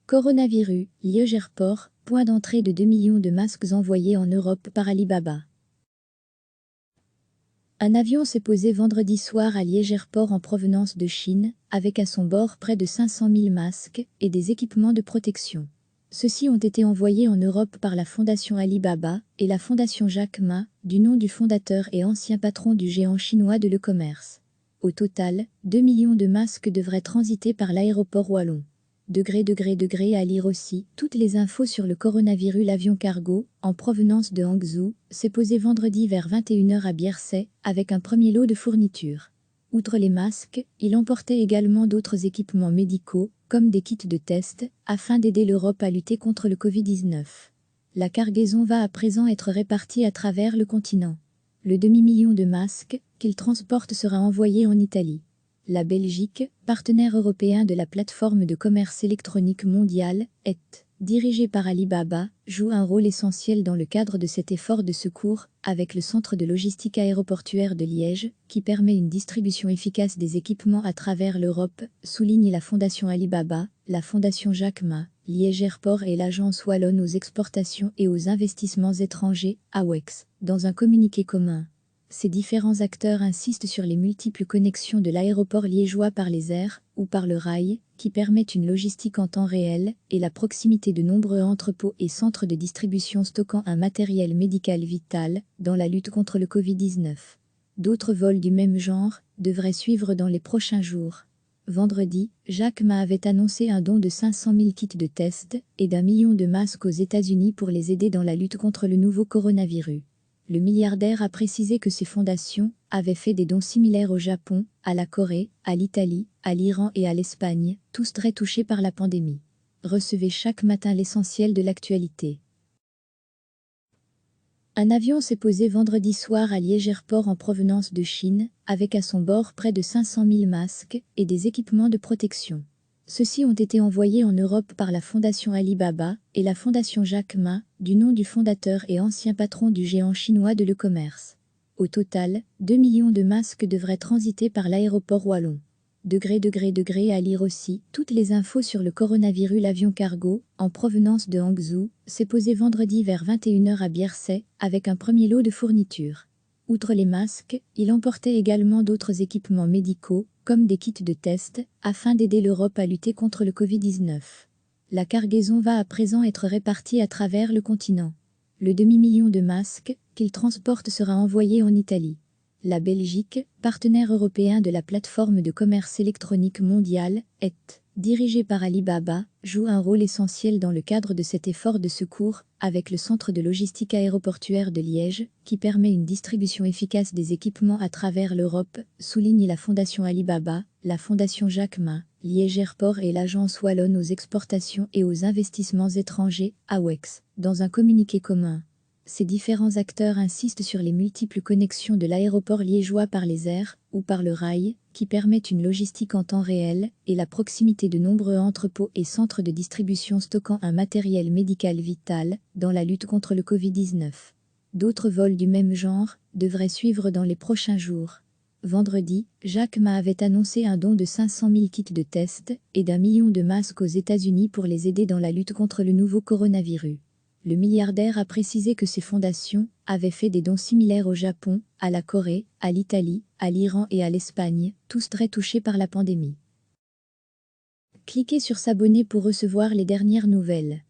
Coronavirus, Liège Airport, point d'entrée de 2 millions de masques envoyés en Europe par Alibaba. Un avion s'est posé vendredi soir à Liège Airport en provenance de Chine, avec à son bord près de 500 000 masques et des équipements de protection. Ceux-ci ont été envoyés en Europe par la Fondation Alibaba et la Fondation Jack Ma, du nom du fondateur et ancien patron du géant chinois de l'e-commerce. Au total, 2 millions de masques devraient transiter par l'aéroport wallon. À lire aussi, toutes les infos sur le coronavirus. L'avion cargo, en provenance de Hangzhou, s'est posé vendredi vers 21 h à Bierset, avec un premier lot de fournitures. Outre les masques, il emportait également d'autres équipements médicaux, comme des kits de test, afin d'aider l'Europe à lutter contre le Covid-19. La cargaison va à présent être répartie à travers le continent. Le demi-million de masques qu'il transporte sera envoyé en Italie. La Belgique, partenaire européen de la plateforme de commerce électronique mondiale, est dirigée par Alibaba, joue un rôle essentiel dans le cadre de cet effort de secours, avec le centre de logistique aéroportuaire de Liège, qui permet une distribution efficace des équipements à travers l'Europe, souligne la Fondation Alibaba, la Fondation Jack Ma, Liège Airport et l'Agence wallonne aux exportations et aux investissements étrangers, AWEX, dans un communiqué commun. Ces différents acteurs insistent sur les multiples connexions de l'aéroport liégeois par les airs ou par le rail, qui permettent une logistique en temps réel, et la proximité de nombreux entrepôts et centres de distribution stockant un matériel médical vital dans la lutte contre le Covid-19. D'autres vols du même genre devraient suivre dans les prochains jours. Vendredi, Jack Ma avait annoncé un don de 500 000 kits de tests et d'1 million de masques aux États-Unis pour les aider dans la lutte contre le nouveau coronavirus. Le milliardaire a précisé que ses fondations avaient fait des dons similaires au Japon, à la Corée, à l'Italie, à l'Iran et à l'Espagne, tous très touchés par la pandémie. Recevez chaque matin l'essentiel de l'actualité. Un avion s'est posé vendredi soir à Liège Airport en provenance de Chine, avec à son bord près de 500 000 masques et des équipements de protection. Ceux-ci ont été envoyés en Europe par la Fondation Alibaba et la Fondation Jack Ma, du nom du fondateur et ancien patron du géant chinois de l'e-commerce. Au total, 2 millions de masques devraient transiter par l'aéroport wallon. À lire aussi, toutes les infos sur le coronavirus. L'avion cargo, en provenance de Hangzhou, s'est posé vendredi vers 21 h à Bierset, avec un premier lot de fournitures. Outre les masques, il emportait également d'autres équipements médicaux, comme des kits de test, afin d'aider l'Europe à lutter contre le Covid-19. La cargaison va à présent être répartie à travers le continent. Le demi-million de masques qu'il transporte sera envoyé en Italie. La Belgique, partenaire européen de la plateforme de commerce électronique mondiale, est dirigée par Alibaba, joue un rôle essentiel dans le cadre de cet effort de secours, avec le centre de logistique aéroportuaire de Liège, qui permet une distribution efficace des équipements à travers l'Europe, souligne la Fondation Alibaba, la Fondation Jack Ma, Liège Airport et l'Agence wallonne aux exportations et aux investissements étrangers, AWEX, dans un communiqué commun. Ces différents acteurs insistent sur les multiples connexions de l'aéroport liégeois par les airs ou par le rail, qui permettent une logistique en temps réel, et la proximité de nombreux entrepôts et centres de distribution stockant un matériel médical vital dans la lutte contre le Covid-19. D'autres vols du même genre devraient suivre dans les prochains jours. Vendredi, Jack Ma avait annoncé un don de 500 000 kits de test et d'1 million de masques aux États-Unis pour les aider dans la lutte contre le nouveau coronavirus. Le milliardaire a précisé que ses fondations avaient fait des dons similaires au Japon, à la Corée, à l'Italie, à l'Iran et à l'Espagne, tous très touchés par la pandémie. Cliquez sur s'abonner pour recevoir les dernières nouvelles.